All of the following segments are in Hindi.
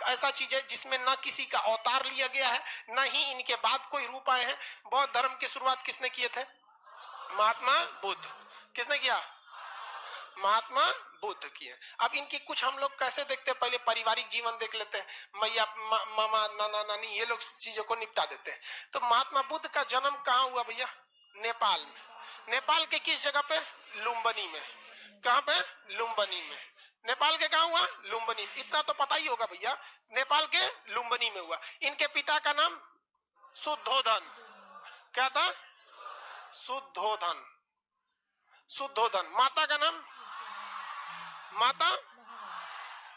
ऐसा चीज है जिसमें न किसी का अवतार लिया गया है, न ही इनके बाद कोई रूप आए हैं। बौद्ध धर्म की शुरुआत किसने किए थे? महात्मा बुद्ध। किसने किया? महात्मा बुद्ध किए। अब इनकी कुछ हम लोग कैसे देखते हैं, पहले पारिवारिक जीवन देख लेते हैं, मैया मामा नाना नानी ये लोग चीजों को निपटा देते हैं। तो महात्मा बुद्ध का जन्म कहाँ हुआ भैया? नेपाल में। नेपाल के किस जगह पे? लुम्बिनी में। कहाँ पे? लुम्बिनी में। नेपाल के कहाँ हुआ? लुम्बिनी। इतना तो पता ही होगा भैया, नेपाल के लुम्बिनी में हुआ। इनके पिता का नाम शुद्धोधन। क्या था? शुद्धोधन। शुद्धोधन। माता का नाम? माता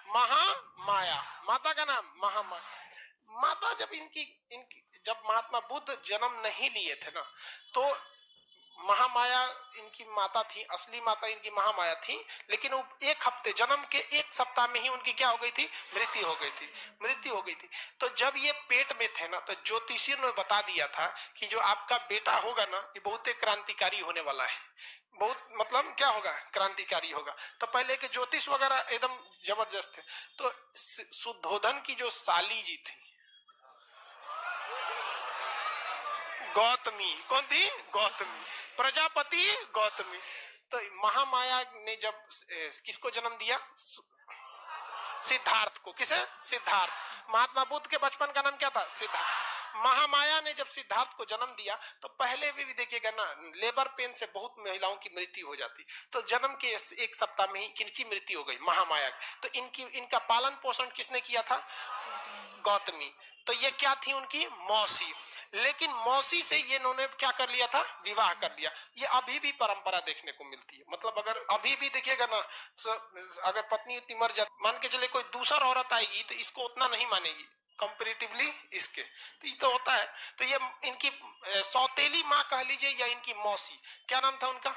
महामाया। माता का नाम महामाया। माता जब इनकी जब महात्मा बुद्ध जन्म नहीं लिए थे ना, तो महामाया इनकी माता थी, असली माता इनकी महामाया थी। लेकिन वो एक हफ्ते, जन्म के एक सप्ताह में ही उनकी क्या हो गई थी? मृत्यु हो गई थी। मृत्यु हो गई थी। तो जब ये पेट में थे ना, तो ज्योतिषियों ने बता दिया था कि जो आपका बेटा होगा ना, ये बहुत क्रांतिकारी होने वाला है। बहुत मतलब क्या होगा? क्रांतिकारी होगा। तो पहले के ज्योतिष वगैरह एकदम जबरदस्त थे। तो शुद्धोधन की जो साली जी थी गौतमी, कौन थी? गौतमी। प्रजापति गौतमी। तो महामाया ने जब किसको जन्म दिया? सिद्धार्थ को। किसे? सिद्धार्थ। महात्मा बुद्ध के बचपन का नाम क्या था? सिद्धार्थ। महामाया ने जब सिद्धार्थ को जन्म दिया, तो पहले भी देखिएगा ना, लेबर पेन से बहुत महिलाओं की मृत्यु हो जाती। तो जन्म के एक सप्ताह में ही किनकी मृत्यु हो गई? महामाया की। तो इनका पालन पोषण किसने किया था? गौतमी। तो ये क्या थी? उनकी मौसी। लेकिन मौसी से ये इन्होंने क्या कर लिया था? विवाह कर लिया। ये अभी भी परंपरा देखने को मिलती है। मतलब अगर अभी भी देखिएगा ना, अगर पत्नी उतनी मर जाती, मान के चले कोई दूसरा औरत आएगी तो इसको उतना नहीं मानेगी कंपैरेटिवली इसके। तो ये तो होता है। तो ये इनकी सौतेली माँ कह लीजिए या इनकी मौसी, क्या नाम था उनका?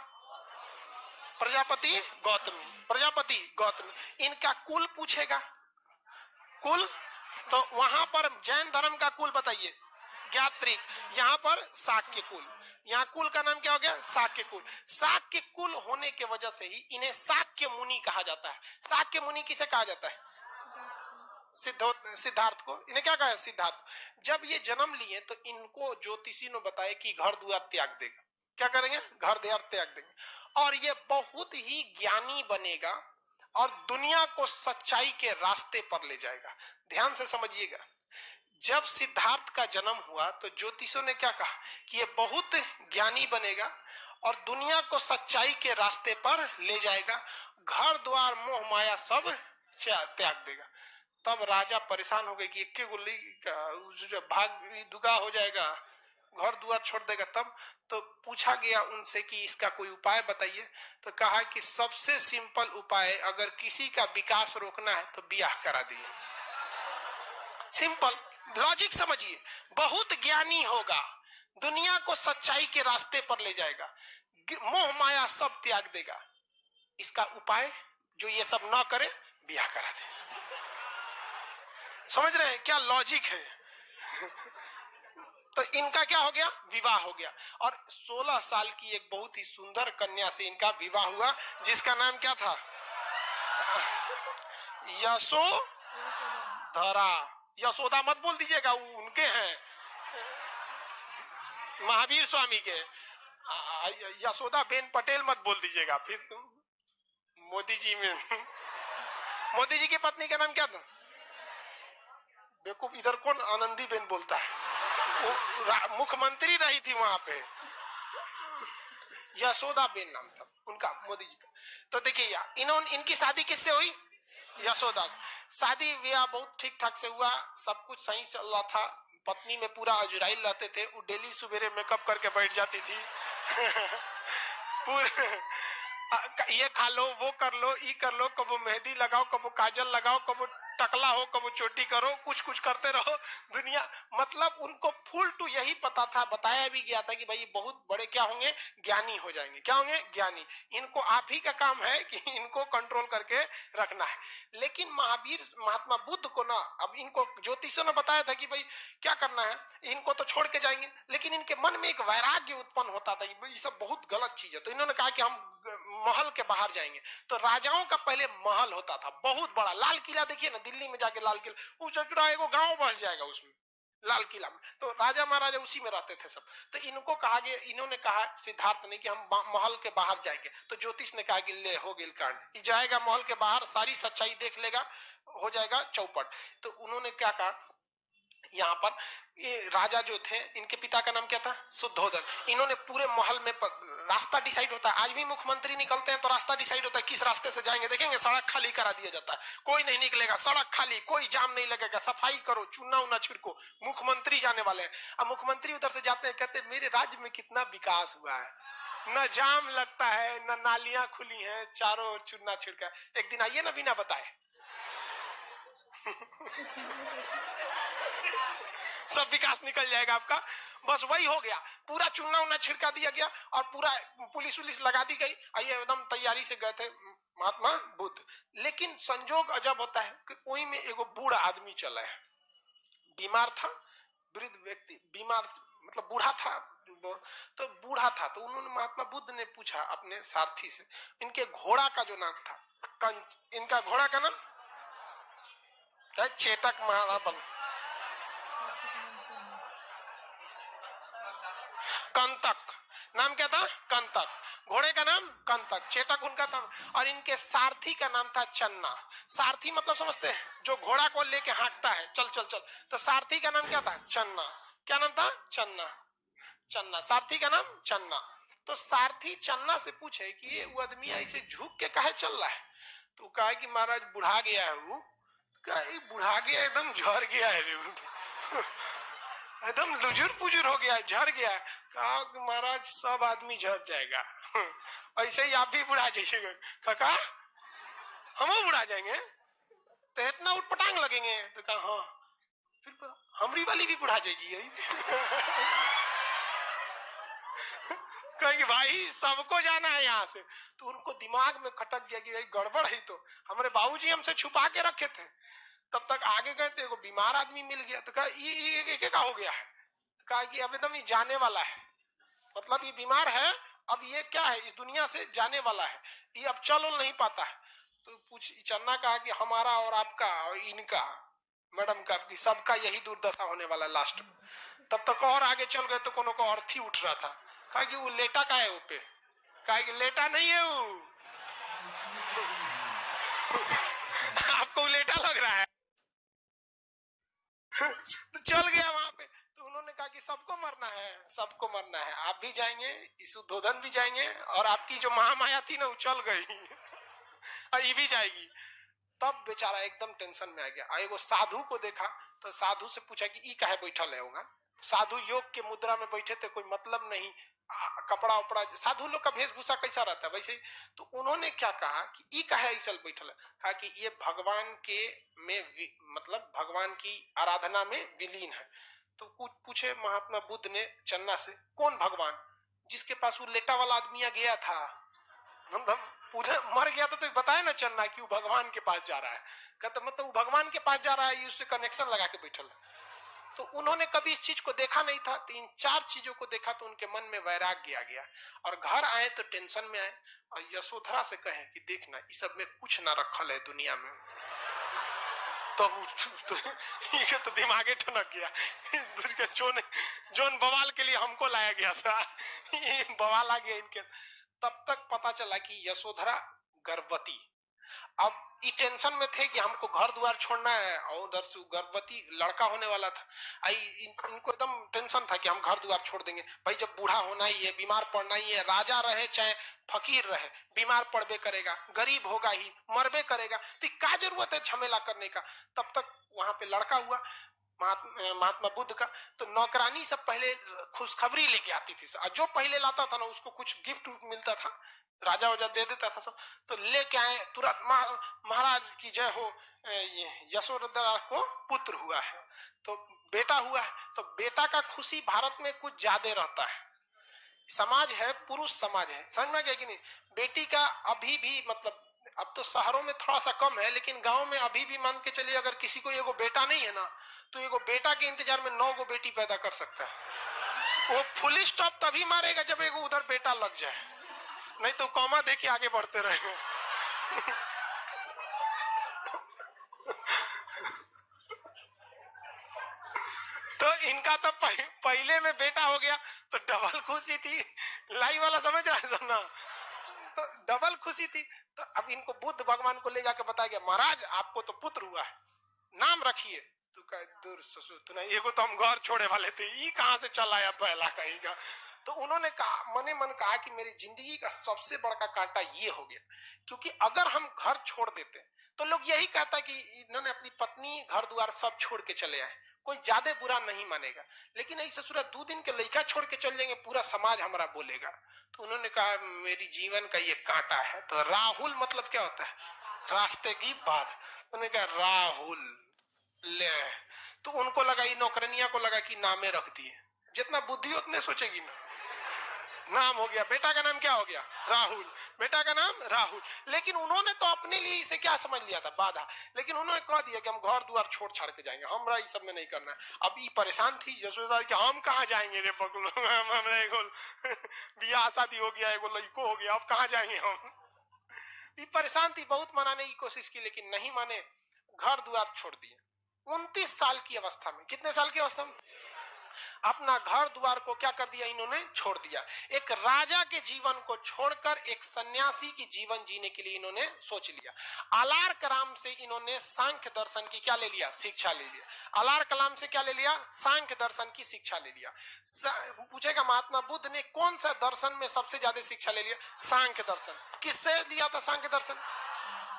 प्रजापति गौतमी। प्रजापति गौतमी। इनका कुल पूछेगा, कुल। तो वहां पर जैन धर्म का कुल बताइए, ज्ञात्रिक। यहाँ पर शाक्य कुल। यहाँ कुल का नाम क्या हो गया? शाक्य कुल। शाक्य कुल होने के वजह से ही इन्हें शाक्य मुनि कहा जाता है। शाक्य मुनि किसे कहा जाता है? सिद्धार्थ को। इन्हें क्या कहा है? सिद्धार्थ। जब ये जन्म लिए तो इनको ज्योतिषी ने बताया कि घर द्वार त्याग देगा। क्या करेंगे? घर द्वार त्याग देंगे। और ये बहुत ही ज्ञानी बनेगा और दुनिया को सच्चाई के रास्ते पर ले जाएगा। ध्यान से समझिएगा, जब सिद्धार्थ का जन्म हुआ तो ज्योतिषों ने क्या कहा कि ये बहुत ज्ञानी बनेगा और दुनिया को सच्चाई के रास्ते पर ले जाएगा, घर द्वार मोह माया सब त्याग देगा। तब राजा परेशान हो गए कि एक गोली का भाग दुगा हो जाएगा, घर द्वार छोड़ देगा। तब तो पूछा गया उनसे कि इसका कोई उपाय बताइए। तो कहा कि सबसे सिंपल उपाय, अगर किसी का विकास रोकना है तो ब्याह करा दिए। सिंपल लॉजिक समझिए। बहुत ज्ञानी होगा, दुनिया को सच्चाई के रास्ते पर ले जाएगा, मोह माया सब त्याग देगा। इसका उपाय जो ये सब ना करे, ब्याह करा दे। समझ रहे हैं क्या लॉजिक है? तो इनका क्या हो गया? विवाह हो गया। और 16 साल की एक बहुत ही सुंदर कन्या से इनका विवाह हुआ, जिसका नाम क्या था? यशोधरा। यशोदा मत बोल दीजिएगा, वो उनके हैं, महावीर स्वामी के। यशोदा बेन पटेल मत बोल दीजिएगा, फिर तुम मोदी जी में। मोदी जी की पत्नी का नाम क्या था? बेवकूफ, इधर कौन आनंदी बेन बोलता है? मुख्यमंत्री रही थी वहां पे, यशोदा बेन नाम था उनका, मोदी जी का। तो देखिए इनकी शादी किससे हुई? यशोदा। शादी ब्याह बहुत ठीक ठाक से हुआ, सब कुछ सही चल रहा था। पत्नी में पूरा अजुराइल रहते थे। वो डेली सुबेरे मेकअप करके बैठ जाती थी। पूरे ये खा लो, वो कर लो, ये कर लो, कबो मेहंदी लगाओ, कबो काजल लगाओ, कबो टकला हो, कबो चोटी करो, कुछ कुछ करते रहो दुनिया। मतलब उनको फुल टू यही पता था, बताया भी गया था कि भाई बहुत बड़े क्या होंगे? ज्ञानी हो जाएंगे। क्या होंगे? ज्ञानी। इनको आप ही का काम है कि इनको कंट्रोल करके रखना है। लेकिन महात्मा बुद्ध को ना, अब इनको ज्योतिषों ने बताया था कि भाई क्या करना है, इनको तो छोड़ के जाएंगे। लेकिन इनके मन में एक वैराग्य उत्पन्न होता था कि ये सब बहुत गलत चीज है। तो इन्होंने कहा कि हम महल के बाहर जाएंगे। तो राजाओं का पहले महल होता था, बहुत बड़ा। लाल किला देखिए ना दिल्ली में जाके लाल किला, उस चौराहे को गांव बस जाएगा उसमें, लाल किला में। तो राजा महाराजा उसी में रहते थे सब। तो इनको कहा गया, इन्होंने कहा सिद्धार्थ ने कि हम महल के बाहर जाएंगे। तो ज्योतिष ने कहा कि ले हो गेल कांड, जाएगा महल के बाहर, सारी सच्चाई देख लेगा, हो जाएगा चौपट। तो उन्होंने क्या कहा, यहाँ पर ये राजा जो थे, इनके पिता का नाम क्या था, शुद्धोधन। इन्होंने पूरे महल में रास्ता डिसाइड होता है, आज भी मुख्यमंत्री निकलते हैं तो रास्ता डिसाइड होता है किस रास्ते से जाएंगे, देखेंगे सड़क खाली करा दिया जाता है, कोई नहीं निकलेगा, सड़क खाली, कोई जाम नहीं लगेगा, सफाई करो, चूना उना छिड़को, मुख्यमंत्री जाने वाले हैं। अब मुख्यमंत्री उधर से जाते हैं, कहते हैं मेरे राज्य में कितना विकास हुआ है, न जाम लगता है, न नालियां खुली हैं, चारों ओर चूना छिड़का। एक दिन आइए ना बिना बताए सब विकास निकल जाएगा आपका। बस वही हो गया, पूरा चूना उना छिड़का दिया गया और पूरा पुलिस उलिस लगा दी गई। आइए एकदम तैयारी से गए थे महात्मा बुद्ध। लेकिन संजोग अजब होता है कि वही में एगो बूढ़ा आदमी चला है, बीमार था, वृद्ध व्यक्ति बीमार, मतलब बूढ़ा था, तो बूढ़ा था। तो उन्होंने महात्मा बुद्ध ने पूछा अपने सारथी से, इनके घोड़ा का जो नाम था, इनका घोड़ा का नाम चेतक महाराबन, कंतक, नाम क्या था, कंतक, घोड़े का नाम कंतक, चेतक उनका था। और इनके सारथी का नाम था चन्ना। सारथी मतलब समझते हैं, जो घोड़ा को लेके हाँकता है, चल चल चल, तो सारथी का नाम क्या था, चन्ना। क्या नाम था, चन्ना, चन्ना, सारथी का नाम चन्ना। तो सारथी चन्ना से पूछे कि ये वो आदमी ऐसे झुक के काहे चल रहा है। तो कहा कि महाराज बुढ़ा गया है वो। कहा बुढ़ा गया, एकदम झड़ गया है एकदम लुजुर पुजुर हो गया, झड़ गया। कहा महाराज सब आदमी झड़ जाएगा ऐसे ही आप भी बुढ़ा जाइएगा। काका हम बुढ़ा जाएंगे तो इतना उठपटांग लगेंगे। तो कहा हाँ, फिर हमारी वाली भी बुढ़ा जाएगी कहेंगे भाई सबको जाना है यहाँ से। तो उनको दिमाग में खटक गया कि भाई गड़बड़ है, तो हमारे बाबूजी हमसे छुपा के रखे थे। तब तक आगे गए तो बीमार आदमी मिल गया। तो कहा ये क्या हो गया है। तो कहा कि अब एकदम ये जाने वाला है, मतलब ये बीमार है, अब ये क्या है, इस दुनिया से जाने वाला है, ये अब चल नहीं पाता है। तो पूछ चन्ना कहा कि हमारा और आपका और इनका मैडम का सबका यही दुर्दशा होने वाला लास्ट में। तब तक और आगे चल गए तो कोनो को अर्थी उठ रहा था। कहा कि वो लेटा का है वो पे। कहा कि लेटा नहीं है वो आपको लेटा लग रहा है तो चल गया वहां पे। तो उन्होंने कहा कि सबको मरना है, सबको मरना है, आप भी जाएंगे, शुद्धोधन भी जाएंगे, और आपकी जो महामाया थी ना वो चल गई और ये भी जाएगी। तब बेचारा एकदम टेंशन में आ गया। एगो साधु को देखा तो साधु से पूछा कि ई काहे बैठल है होगा। साधु योग के मुद्रा में बैठे थे, कोई मतलब नहीं, कपड़ा उपड़ा, साधु लोग का वेशभूषा कैसा रहता है वैसे। तो उन्होंने क्या कहा कि ई काहे ऐसा बैठल है। कहा कि ये भगवान के में मतलब भगवान की आराधना में विलीन है। तो कुछ पूछे महात्मा बुद्ध ने चन्ना से, कौन भगवान, जिसके पास वो लेटा वाला आदमी गया था, मतलब पूरे मर गया था। तो बताया ना चन्ना कि वो भगवान के पास जा रहा है। कहता मतलब वो भगवान के पास जा रहा है, उससे कनेक्शन लगा के बैठल है। तो उन्होंने कभी इस चीज को देखा नहीं था। 3-4 चीजों को देखा तो उनके मन में वैराग्य आ गया, और घर आए तो टेंशन में आए और यशोधरा से कहे कि देखना इस सब में कुछ ना रखल है दुनिया में। तो दिमागे ठनक गया जोन बवाल के लिए हमको लाया गया था बवाल आ गया इनके। तब तक पता चला कि यशोधरा गर्भवती। अब ये टेंशन में थे कि हमको घर द्वार छोड़ना है, और उधर से गर्भवती लड़का होने वाला था। इनको एकदम टेंशन था कि हम घर द्वार छोड़ देंगे। भाई जब बूढ़ा होना ही है, बीमार पड़ना ही है, राजा रहे चाहे फकीर रहे, बीमार पड़बे करेगा, गरीब होगा ही, मरबे करेगा, तो क्या जरूरत है झमेला करने का। तब तक वहां पे लड़का हुआ महात्मा बुद्ध का। तो नौकरानी सब पहले खुशखबरी लेके आती थी, जो पहले लाता था ना उसको कुछ गिफ्ट मिलता था, राजा वजा दे देता था सब। तो लेके आए तुरंत, महाराज की जय हो, यशोधरा को पुत्र हुआ है, तो बेटा हुआ है। तो बेटा का खुशी भारत में कुछ ज्यादा रहता है। समाज है, पुरुष समाज है, समझ में गया कि नहीं। बेटी का अभी भी मतलब, अब तो शहरों में थोड़ा सा कम है, लेकिन गांव में अभी भी मान के चलिए अगर किसी को एगो बेटा नहीं है ना, तो एगो बेटा के इंतजार में 9 गो बेटी पैदा कर सकता है। वो फुल स्टॉप तभी मारेगा जब एगो उधर बेटा लग जाए, नहीं तो कॉमा दे के आगे बढ़ते रहेंगे इनका तो पहले में बेटा हो गया तो डबल खुशी थी। लाइव वाला समझ रहा है सुनना, तो डबल खुशी थी। तो अब इनको बुद्ध भगवान को ले जाकर बताया गया, महाराज आपको तो पुत्र हुआ है, नाम रखिए। तू कह दूर ससुर तू नहीं, एगो तो हम घर छोड़े वाले थे, ये कहां से चल आया पहला कहीं का। तो उन्होंने कहा, मने मन कहा कि मेरी जिंदगी का सबसे बड़ा कांटा ये हो गया, क्योंकि अगर हम घर छोड़ देते तो लोग यही कहता कि इन्होंने अपनी पत्नी घर द्वार सब छोड़ के चले आए, कोई ज्यादा बुरा नहीं मानेगा। लेकिन नहीं ससुरा 2 दिन के लड़का छोड़ के चल जाएंगे, पूरा समाज हमारा बोलेगा। तो उन्होंने कहा मेरी जीवन का ये कांटा है। तो राहुल मतलब क्या होता है, रास्ते की बात। उन्होंने कहा राहुल ले, तो उनको लगा, ये नौकरनिया को लगा कि नामे रख दिए, जितना बुद्धि उतने सोचेगी ना। नाम हो गया, बेटा का नाम क्या हो गया, राहुल, बेटा का नाम राहुल। लेकिन उन्होंने तो अपने लिए इसे क्या समझ लिया था, बाधा। लेकिन उन्होंने कह दिया कि हम घर द्वार छोड़ छाड़ के जाएंगे, हमरा ये सब में नहीं करना। अब ये परेशान थी यशोदा कि हम कहाँ जाएंगे रे पकड़ो, बियाह शादी हो गया, एगो लड़को हो गया, अब कहाँ जाएंगे हम। ये परेशान थी, बहुत मनाने की कोशिश की लेकिन नहीं माने, घर द्वार छोड़ दिए। 29 साल की अवस्था में, कितने साल की अवस्था में, अपना घर द्वार को क्या कर दिया इन्होंने, छोड़ दिया। एक राजा के जीवन को छोड़कर एक सन्यासी की जीवन जीने के लिए इन्होंने सोच लिया। अलार कलाम से इन्होंने सांख्य दर्शन की क्या ले लिया, शिक्षा ले लिया। अलार कलाम से क्या ले लिया, सांख्य दर्शन की शिक्षा ले लिया। पूछेगा महात्मा बुद्ध ने कौन सा दर्शन में सबसे ज्यादा शिक्षा ले लिया, सांख्य दर्शन। किससे लिया था सांख्य दर्शन,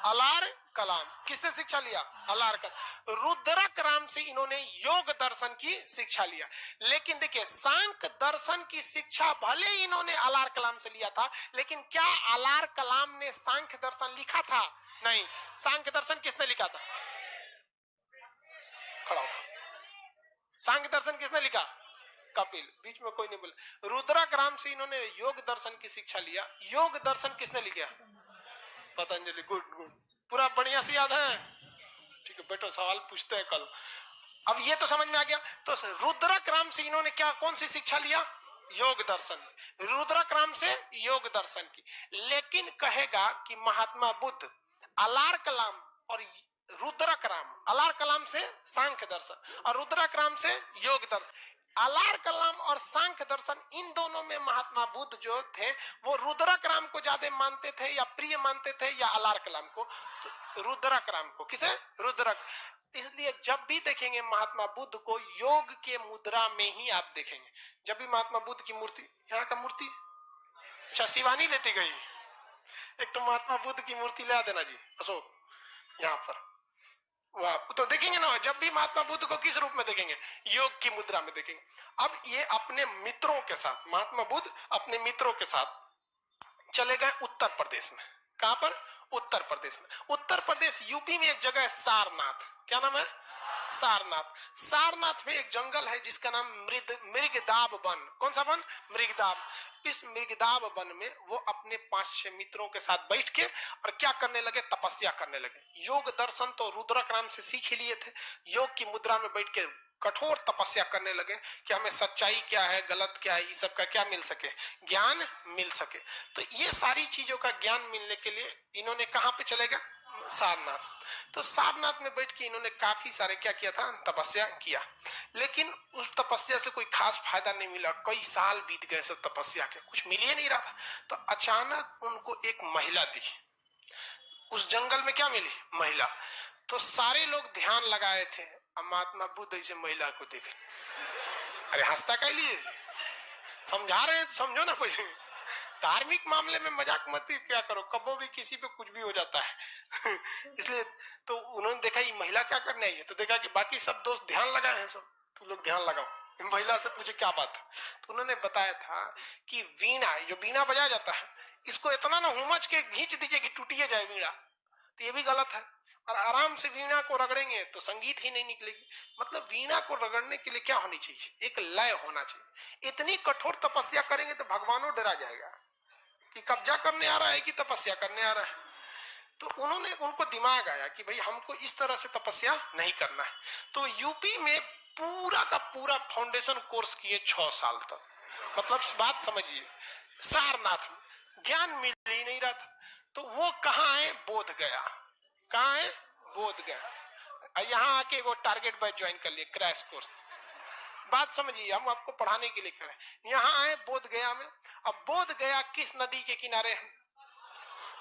अलार कलाम। किससे शिक्षा लिया, अलार कलाम। रुद्रक राम से इन्होंने योग दर्शन की शिक्षा लिया। लेकिन देखिए सांख्य दर्शन की शिक्षा भले ही इन्होंने अलार कलाम से लिया था, लेकिन क्या अलार कलाम ने सांख्य दर्शन लिखा था, नहीं। सांख्य दर्शन किसने लिखा था, खड़ा हो, सांख्य दर्शन किसने लिखा, कपिल, बीच में कोई नहीं बोले। रुद्रक राम से इन्होंने योग दर्शन की शिक्षा लिया। योग दर्शन किसने लिखा, पतंजलि। गुड गुड, पूरा बढ़िया से याद है, ठीक है बैठो, सवाल पूछते हैं कल। अब ये तो समझ में आ गया। तो रुद्रक राम से इन्होंने क्या, कौन सी शिक्षा लिया, योग दर्शन। रुद्रक राम से योग दर्शन की। लेकिन कहेगा कि महात्मा बुद्ध अलार कलाम और रुद्रक राम, अलार कलाम से सांख्य दर्शन और रुद्रक राम से योग दर्शन। अलार कलाम और सांख्य दर्शन, इन दोनों में महात्मा बुद्ध जो थे वो रुद्रक राम को ज्यादा मानते थे या प्रिय मानते थे, या अलार कलाम को, तो रुद्रक राम को। किसे, रुद्रक। इसलिए जब भी देखेंगे महात्मा बुद्ध को योग के मुद्रा में ही आप देखेंगे। जब भी महात्मा बुद्ध की मूर्ति, यहाँ का मूर्ति, अच्छा शिवानी लेती गई, एक तो महात्मा बुद्ध की मूर्ति ला देना जी अशोक, यहाँ पर वाह। तो देखेंगे ना, जब भी महात्मा बुद्ध को किस रूप में देखेंगे, योग की मुद्रा में देखेंगे। अब ये अपने मित्रों के साथ, महात्मा बुद्ध अपने मित्रों के साथ चले गए उत्तर प्रदेश में। कहां पर, उत्तर प्रदेश में। उत्तर प्रदेश यूपी में एक जगह है सारनाथ, क्या नाम है, सारनाथ। सारनाथ में एक जंगल है जिसका नाम मृगदाब वन। कौन सा वन, मृगदाब। इस मृगदाब वन में वो अपने 5-6 मित्रों के साथ बैठ के और क्या करने लगे, तपस्या करने लगे। योग दर्शन तो रुद्रक राम से सीख लिए थे, योग की मुद्रा में बैठ के कठोर तपस्या करने लगे कि हमें सच्चाई क्या है, गलत क्या है, इस सब का क्या मिल सके, ज्ञान मिल सके। तो ये सारी चीजों का ज्ञान मिलने के लिए इन्होंने कहां पे चले गए, सारनाथ। तो सारनाथ में बैठ के इन्होंने काफी सारे क्या किया था, तपस्या किया। लेकिन उस तपस्या से कोई खास फायदा नहीं मिला। कई साल बीत गए सब तपस्या के, कुछ मिल ही नहीं रहा था। तो अचानक उनको एक महिला दिखी। उस जंगल में क्या मिली, महिला। तो सारे लोग ध्यान लगाए थे। अब महात्मा बुद्ध ऐसे महिला को देखे, अरे हंसता क्या लिए, समझा रहे हैं तो समझो ना। कोई धार्मिक मामले में मजाक मत क्या करो, कबो भी किसी पे कुछ भी हो जाता है। इसलिए तो उन्होंने देखा ये महिला क्या करने आई है, तो देखा कि बाकी सब दोस्त ध्यान लगाए हैं, सब तुम लोग ध्यान लगाओ। महिला से पूछे क्या बात है, तो उन्होंने बताया था कि वीणा, जो वीणा बजाया जाता है, इसको इतना ना हुमच के खींच दीजिए कि टूटिए जाए वीणा, तो ये भी गलत है। और आराम से वीणा को रगड़ेंगे तो संगीत ही नहीं निकलेगी। मतलब वीणा को रगड़ने के लिए क्या होनी चाहिए, एक लय होना चाहिए। इतनी कठोर तपस्या करेंगे तो भगवानों डरा जाएगा कि कब्जा करने आ रहा है कि तपस्या करने आ रहा है। तो उन्होंने, उनको दिमाग आया कि भाई हमको इस तरह से तपस्या नहीं करना है। तो यूपी में पूरा का पूरा फाउंडेशन कोर्स किए 6 साल तक। मतलब बात समझिए, सारनाथ में ज्ञान मिल ही नहीं रहा था। तो वो कहाँ है, बोध गया। कहाँ है, बोध गया। यहाँ आके वो टारगेट बैच ज्वाइन कर लिए, क्रैश कोर्स। बात समझिए, हम आपको पढ़ाने के लिए करें। यहाँ आए बोध गया में। अब बोध गया किस नदी के किनारे है?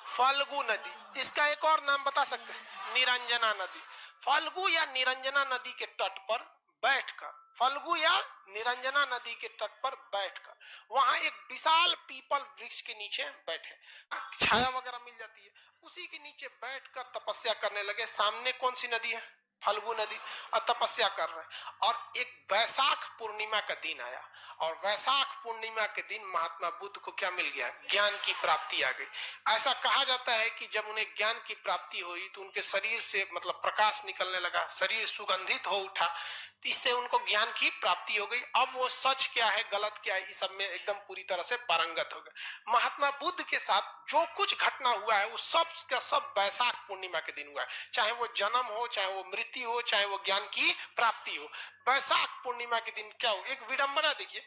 फाल्गु नदी। इसका एक और नाम बता सकते हैं? निरंजना नदी। फाल्गु या निरंजना नदी के तट पर बैठकर, फाल्गु या निरंजना नदी के तट पर बैठकर वहां एक विशाल पीपल वृक्ष के नीचे बैठे, छाया वगैरह मिल जाती है, उसी के नीचे बैठकर तपस्या करने लगे। सामने कौन सी नदी है? फाल्गु नदी। और तपस्या कर रहे हैं। और एक वैशाख पूर्णिमा का दिन आया, और वैशाख पूर्णिमा के दिन महात्मा बुद्ध को क्या मिल गया? ज्ञान की प्राप्ति आ गई। ऐसा कहा जाता है कि जब उन्हें ज्ञान की प्राप्ति हुई तो उनके शरीर से मतलब प्रकाश निकलने लगा, शरीर सुगंधित हो उठा, इससे उनको ज्ञान की प्राप्ति हो गई। अब वो सच क्या है गलत क्या है इस सब में एकदम पूरी तरह से पारंगत हो गए। महात्मा बुद्ध के साथ जो कुछ घटना हुआ है वो सब का सब वैशाख पूर्णिमा के दिन हुआ है, चाहे वो जन्म हो, चाहे वो मृत्यु हो, चाहे वो ज्ञान की प्राप्ति हो। वैशाख पूर्णिमा के दिन क्या हो? एक विडंबना देखिए,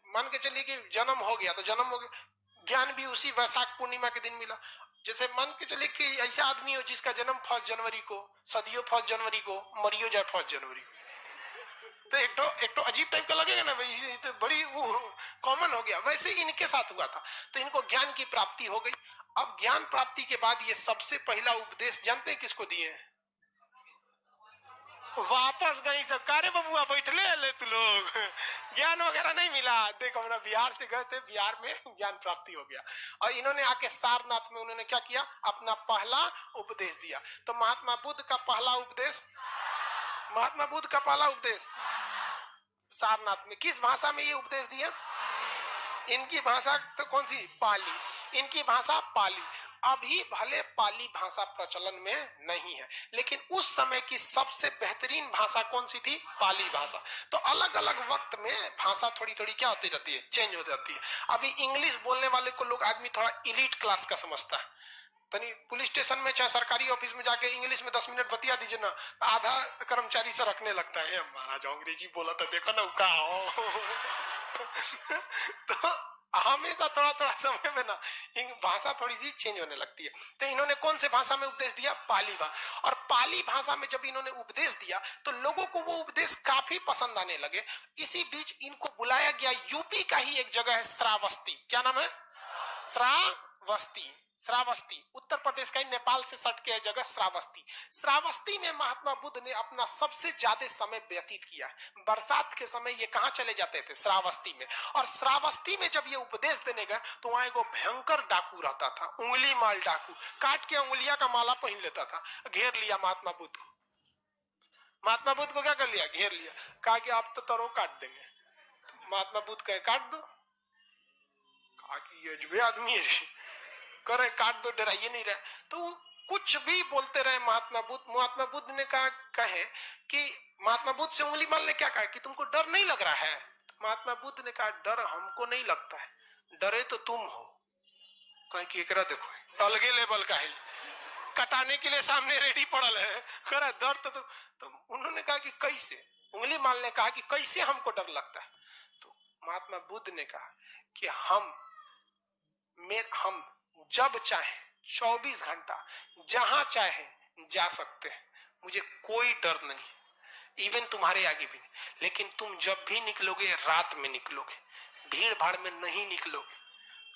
मान के चलिए कि जन्म हो गया तो जन्म हो गया, ज्ञान भी उसी वैशाख पूर्णिमा के दिन मिला। जैसे मान के चलिए कि ऐसा आदमी हो जिसका जन्म 1 जनवरी को, सदियों 1 जनवरी को, मरियो जाए 1 जनवरी को, तो एक तो अजीब टाइप का लगेगा ना भाई, तो बड़ी वो कॉमन हो गया। वैसे इनके साथ हुआ था, तो इनको ज्ञान की प्राप्ति हो गई। अब ज्ञान प्राप्ति के बाद ये सबसे पहला उपदेश जानते हैं किसको दिए हैं? वापस गई सब कारे बबुआ बैठले ले तू लोग ज्ञान वगैरह नहीं मिला। देखो हम बिहार से गए थे, बिहार में ज्ञान प्राप्ति हो गया, और इन्होंने आके सारनाथ में उन्होंने क्या किया? अपना पहला उपदेश दिया। तो महात्मा बुद्ध का पहला उपदेश, महात्मा बुद्ध का पहला उपदेश सारनाथ में। किस भाषा में ये उपदेश दिया? इनकी भाषा तो कौन सी? पाली। इनकी भाषा पाली। अभी भले पाली भाषा प्रचलन में नहीं है, लेकिन उस समय की सबसे बेहतरीन भाषा कौन सी थी? पाली भाषा। तो अलग अलग वक्त में भाषा थोड़ी थोड़ी क्या होती रहती है? चेंज हो जाती है। अभी इंग्लिश बोलने वाले को लोग आदमी थोड़ा इलीट क्लास का समझता है। तनी पुलिस स्टेशन में चाहे सरकारी ऑफिस में जाके इंग्लिश में 10 मिनट बतिया दीजिए ना, आधा कर्मचारी से रखने लगता है, महाराज अंग्रेजी बोला था देखो ना का तो हमेशा थोड़ा थोड़ा समय में ना भाषा थोड़ी सी चेंज होने लगती है। तो इन्होंने कौन से भाषा में उपदेश दिया? पाली भाषा। और पाली भाषा में जब इन्होंने उपदेश दिया तो लोगों को वो उपदेश काफी पसंद आने लगे। इसी बीच इनको बुलाया गया यूपी का ही एक जगह है श्रावस्ती। क्या नाम है? श्रावस्ती। श्रावस्ती उत्तर प्रदेश का ही, नेपाल से सट के जगह श्रावस्ती। श्रावस्ती में महात्मा बुद्ध ने अपना सबसे ज्यादा समय व्यतीत किया। बरसात के समय ये कहाँ चले जाते थे? श्रावस्ती में। और श्रावस्ती में जब ये उपदेश देने गए तो वहां एक भयंकर डाकू रहता था, उंगली माल डाकू, काट के उंगलियां का माला पहन लेता था। घेर लिया महात्मा बुद्ध को। महात्मा बुद्ध को क्या कर लिया? घेर लिया। कहा कि आप तो तरो काट देंगे। महात्मा बुद्ध कहे काट दो। कहा कि ये अजबे आदमी है, करे काट दो, डराइए नहीं रहे। तो कुछ भी बोलते रहे महात्मा बुद्ध। महात्मा बुद्ध ने कहे कि महात्मा बुद्ध से उंगली माल ने क्या कहा कि तुमको डर नहीं लग रहा है? तो महात्मा बुद्ध ने कहा डर हमको नहीं लगता है, डरे तो तुम हो। कहीं कि एकरा देखो अलगे लेवल का है, कटाने के लिए सामने रेडी पड़ल है, करे डर तो उन्होंने कहा कि कैसे? उंगली माल ने कहा कि कैसे हमको डर लगता है? तो महात्मा बुद्ध ने कहा कि हम जब चाहे 24 घंटा जहां चाहे जा सकते हैं, मुझे कोई डर नहीं, इवन तुम्हारे आगे भी नहीं। लेकिन तुम जब भी निकलोगे रात में निकलोगे, भीड़ भाड़ में नहीं निकलोगे,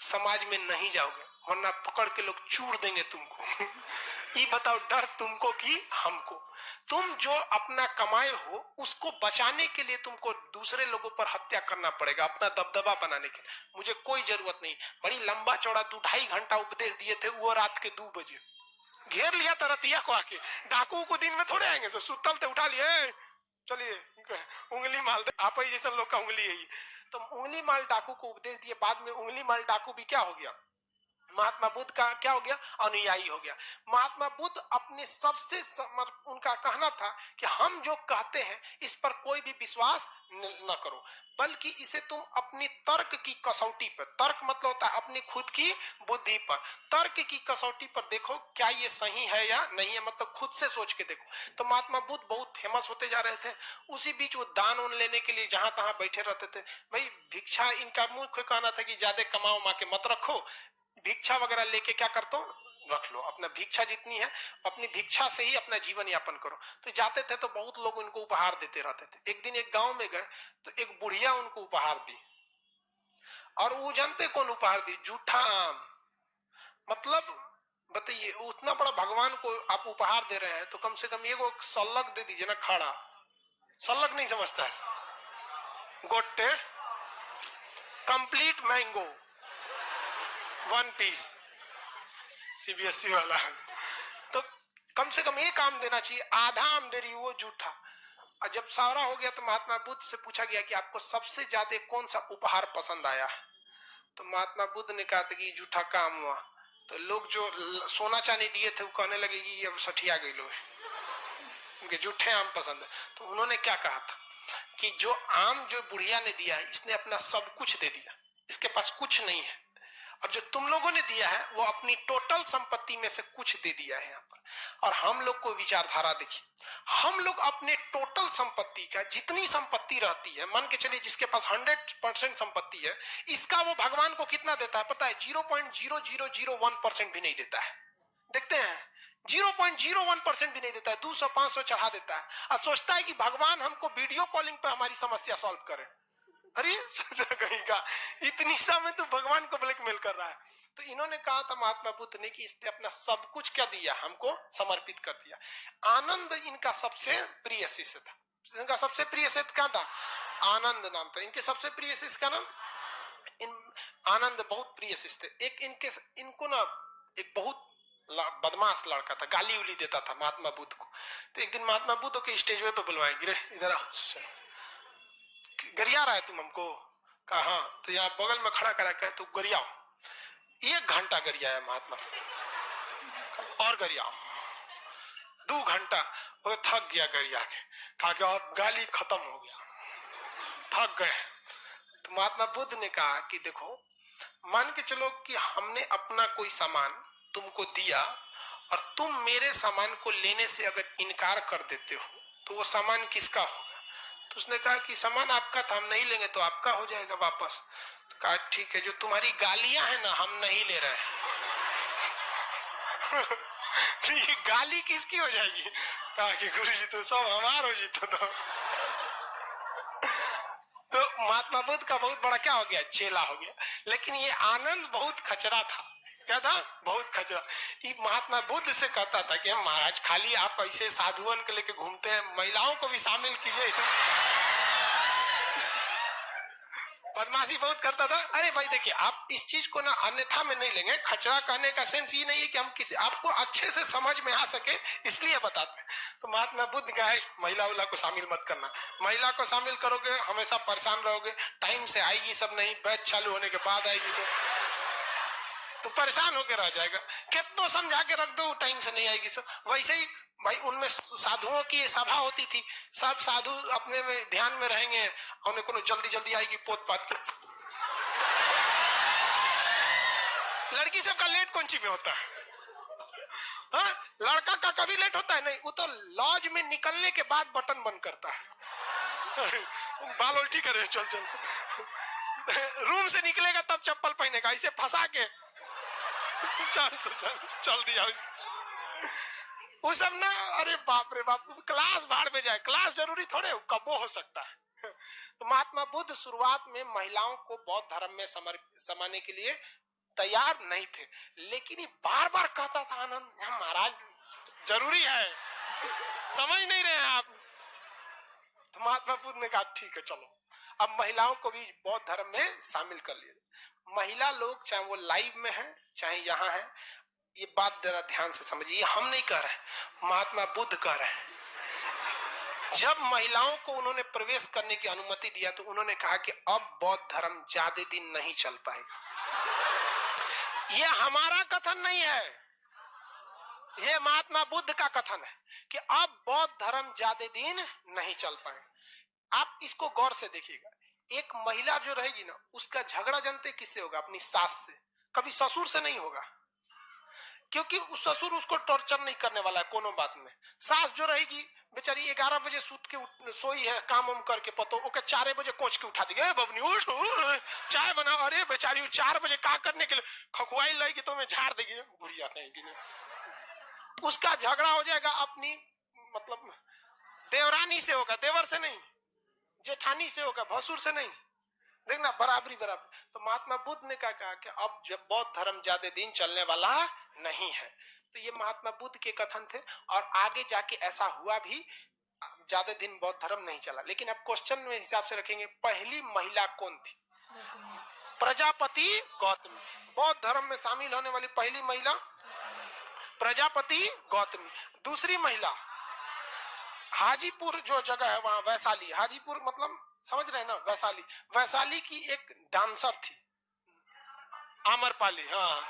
समाज में नहीं जाओगे, वरना पकड़ के लोग चूर देंगे तुमको ये बताओ डर तुमको कि हमको? तुम जो अपना कमाए हो उसको बचाने के लिए तुमको दूसरे लोगों पर हत्या करना पड़ेगा अपना दबदबा बनाने के लिए। मुझे कोई जरूरत नहीं। बड़ी लंबा चौड़ा 2-2.5 घंटा उपदेश दिए थे, वो रात के 2 बजे घेर लिया था रतिया को आके। डाकू को दिन में थोड़े आएंगे, सुतल थे उठा लिए, चलिए उंगली माल दे, आप ही जैसे लोग का उंगली है। तो उंगली माल डाकू को उपदेश दिए। बाद में उंगली माल डाकू भी क्या हो गया? महात्मा बुद्ध का क्या हो गया? अनुयायी हो गया। महात्मा बुद्ध अपने सबसे उनका कहना था कि हम जो कहते हैं इस पर कोई भी विश्वास न करो, बल्कि इसे तुम अपनी तर्क की कसौटी पर, तर्क मतलब होता है अपनी खुद की बुद्धि पर, तर्क की कसौटी पर देखो क्या ये सही है या नहीं है, मतलब खुद से सोच के देखो। तो महात्मा बुद्ध बहुत फेमस होते जा रहे थे। उसी बीच वो दान उन लेने के लिए जहां तहां बैठे रहते थे। भाई भिक्षा, इनका मुख्य कहना था कि ज्यादा कमाओ मा के मत रखो, भिक्षा वगैरह लेके क्या करता हूँ रख लो, अपना भिक्षा जितनी है अपनी भिक्षा से ही अपना जीवन यापन करो। तो जाते थे तो बहुत लोग उनको उपहार देते रहते थे। एक दिन एक गांव में गए तो एक बुढ़िया उनको उपहार दी, और वो जानते कौन उपहार दी? जूठा आम। मतलब बताइए, उतना बड़ा भगवान को आप उपहार दे रहे हैं तो कम से कम एगो सल्लग दे दीजिए ना, खड़ा। सल्लग नहीं समझता है, गोटे कंप्लीट मैंगो 1 पीस, सीबीएसई वाला। तो कम से कम एक आम देना चाहिए, आधा आम दे रही वो जूठा। और जब सारा हो गया तो महात्मा बुद्ध से पूछा गया कि आपको सबसे ज्यादा कौन सा उपहार पसंद आया? तो महात्मा बुद्ध ने कहा था कि जूठा काम हुआ। तो लोग जो सोना चांदी दिए थे वो कहने लगे कि अब सठिया गई लोग, उनके जूठे आम पसंद है। तो उन्होंने क्या कहा था कि जो आम जो बुढ़िया ने दिया है इसने अपना सब कुछ दे दिया, इसके पास कुछ नहीं है, और जो तुम लोगों ने दिया है वो अपनी टोटल संपत्ति में से कुछ दे दिया है यहाँ पर। और हम लोग को विचारधारा देखिए, हम लोग अपने टोटल संपत्ति का जितनी संपत्ति रहती है, मान के चलिए जिसके पास 100% संपत्ति है, इसका वो भगवान को कितना देता है पता है? 0.0001% भी नहीं देता है। देखते हैं 0.01% भी नहीं देता है, 200-500 चढ़ा देता है, और सोचता है कि भगवान हमको वीडियो कॉलिंग पे हमारी समस्या सॉल्व करे। अरे कहीं का इतनी समय तो भगवान को ब्लैकमेल कर रहा है। तो इन्होंने कहा था महात्मा बुद्ध ने कि इसने अपना सब कुछ क्या दिया, हमको समर्पित कर दिया। आनंद इनका सबसे प्रिय शिष्य था। इनका सबसे प्रिय शिष्य क्या था? आनंद नाम था इनके सबसे प्रिय शिष्य का नाम। आनंद बहुत प्रिय शिष्य थे। एक इनको ना एक बहुत बदमाश लड़का था, गाली उली देता था महात्मा बुद्ध को। तो एक दिन महात्मा बुद्ध के स्टेज पे बुलवाएंगे, इधर आओ, गरिया रहा है तुम हमको? कहा हाँ। तो यहाँ बगल में खड़ा करा के तो गरियाओ। 1 घंटा गरियाया महात्मा, और गरियाओ 2 घंटा। वो थक गया गरिया के, कहा कि और गाली खत्म हो गया, थक गए। तो महात्मा बुद्ध ने कहा कि देखो, मान के चलो कि हमने अपना कोई सामान तुमको दिया और तुम मेरे सामान को लेने से अगर इनकार कर देते हो तो वो सामान किसका होगा? तो उसने कहा कि सामान आपका था, हम नहीं लेंगे तो आपका हो जाएगा वापस। तो कहा ठीक है, जो तुम्हारी गालियां हैं ना हम नहीं ले रहे हैं। ये गाली किसकी हो जाएगी? कहा कि गुरुजी तो सब हमार हो जीतो। तो महात्मा बुद्ध का बहुत बड़ा क्या हो गया? चेला हो गया। लेकिन ये आनंद बहुत खचरा था। क्या था? बहुत खचरा। ये महात्मा बुद्ध से कहता था कि महाराज खाली आप ऐसे साधुओं के लेके घूमते हैं, महिलाओं को भी शामिल कीजिए। बदमाशी बहुत करता था। अरे भाई देखिए, आप इस चीज को ना अन्यथा में नहीं लेंगे। खचरा कहने का सेंस ये नहीं है कि हम किसी आपको अच्छे से समझ में आ सके इसलिए बताते हैं। तो महात्मा बुद्ध का है महिला उला को शामिल मत करना, महिला को शामिल करोगे हमेशा परेशान रहोगे, टाइम से आएगी सब नहीं, बैच चालू होने के बाद आएगी सब, तो परेशान होकर रह जाएगा। कितना समझा के रख दो, टाइम से नहीं आएगी सब। वैसे ही भाई उनमें साधुओं की सभा होती थी, सब साधु अपने में ध्यान में रहेंगे, उन्हें को जल्दी जल्दी आएगी पोत पात के। लड़की सबका लेट कौन सी में होता है? हाँ, लड़का का कभी लेट होता है नहीं, वो तो लॉज में निकलने के बाद बटन बंद करता है। बाल उल्टी करे, चल चल रूम से निकलेगा तब चप्पल पहनेगा, इसे फंसा के चल दिया। वो सब ना, अरे बाप रे बाप, क्लास भाड़ में जाए, क्लास जरूरी थोड़े कब हो सकता है। तो महात्मा बुद्ध शुरुआत में महिलाओं को बौद्ध धर्म में समाने के लिए तैयार नहीं थे, लेकिन ये बार बार कहता था आनंद महाराज जरूरी है, समझ नहीं रहे हैं आप। तो महात्मा बुद्ध ने कहा ठीक है चलो, अब महिलाओं को भी बौद्ध धर्म में शामिल कर लिया। महिला लोग चाहे वो लाइव में है चाहे यहाँ है, ये बात जरा ध्यान से समझिए, हम नहीं कह रहे, महात्मा बुद्ध कह रहे हैं। जब महिलाओं को उन्होंने प्रवेश करने की अनुमति दिया तो उन्होंने कहा कि अब बौद्ध धर्म ज्यादा दिन नहीं चल पाएगा। ये हमारा कथन नहीं है, ये महात्मा बुद्ध का कथन है कि अब बौद्ध धर्म ज्यादा दिन नहीं चल पाएगा। आप इसको गौर से देखिएगा, एक महिला जो रहेगी ना, उसका झगड़ा जानते किससे होगा? अपनी सास से, कभी ससुर से नहीं होगा, क्योंकि उस ससुर उसको टॉर्चर नहीं करने वाला है कोनो बात में। सास जो रहेगी बेचारी 11 बजे सूत के सोई है, काम वाम करके पतो ओके 4 बजे कोच के उठा देंगे, बबनी उठ चाय बनाओ। अरे बेचारी 4 बजे का करने के लिए खखुआई बुलाएगी तो मैं झाड़ देगी, बुढ़िया कहेगी। उसका झगड़ा हो जाएगा अपनी मतलब देवरानी से होगा, देवर से नहीं, जेठानी से होगा, भसुर से नहीं। देखना बराबरी बराबर। तो महात्मा बुद्ध ने कहा कि अब जब बौद्ध धर्म ज्यादा दिन चलने वाला नहीं है। तो ये महात्मा बुद्ध के कथन थे और आगे जाके ऐसा हुआ भी, ज्यादा दिन बौद्ध धर्म नहीं चला। लेकिन अब क्वेश्चन में हिसाब से रखेंगे, पहली महिला कौन थी? प्रजापति गौतमी। बौद्ध धर्म में शामिल होने वाली पहली महिला प्रजापति गौतमी। दूसरी महिला हाजीपुर जो जगह है वहां, वैशाली, हाजीपुर मतलब समझ रहे हैं ना, वैशाली, वैशाली की एक डांसर थी आम्रपाली। हाँ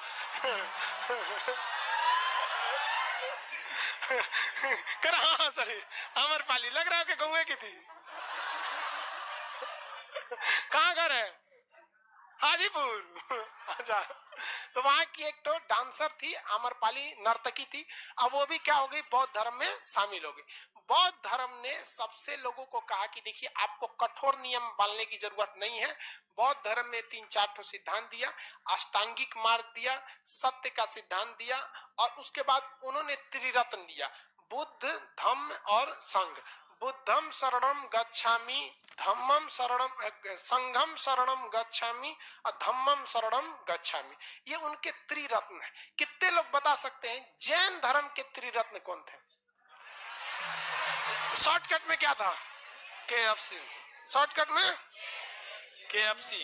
कर, हाँ सर, आम्रपाली लग रहा है कि गौए की थी। कहाँ घर है? हाजीपुर। अच्छा, तो वहां की एक तो डांसर थी आम्रपाली, नर्तकी थी। अब वो भी क्या हो गई, बौद्ध धर्म में शामिल हो गई। बौद्ध धर्म ने सबसे लोगों को कहा कि देखिए आपको कठोर नियम पालने की जरूरत नहीं है। बौद्ध धर्म ने 3-4 ठो सिद्धांत दिया, अष्टांगिक मार्ग दिया, सत्य का सिद्धांत दिया, और उसके बाद उन्होंने त्रिरत्न दिया, बुद्ध, धम्म और संघ। बुद्धम शरणम गच्छामि, धम्मम शरणम, संघम शरणम गच्छामि और धम्मम शरणम गच्छामि। ये उनके त्रिरत्न है। कितने लोग बता सकते हैं जैन धर्म के त्रिरत्न कौन थे? शॉर्टकट में क्या था? KFC। शॉर्टकट में KFC,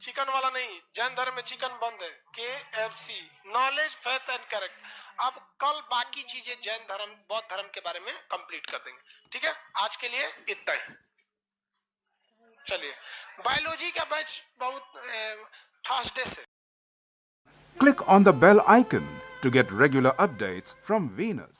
चिकन वाला नहीं, जैन धर्म में चिकन बंद है। KFC, knowledge, faith and correct. अब कल बाकी चीजें जैन धर्म, बौद्ध धर्म के बारे में कंप्लीट कर देंगे। ठीक है, आज के लिए इतना ही। चलिए, बायोलॉजी का बैच बहुत थर्सडे से। Click on the bell icon to get regular updates from Venus.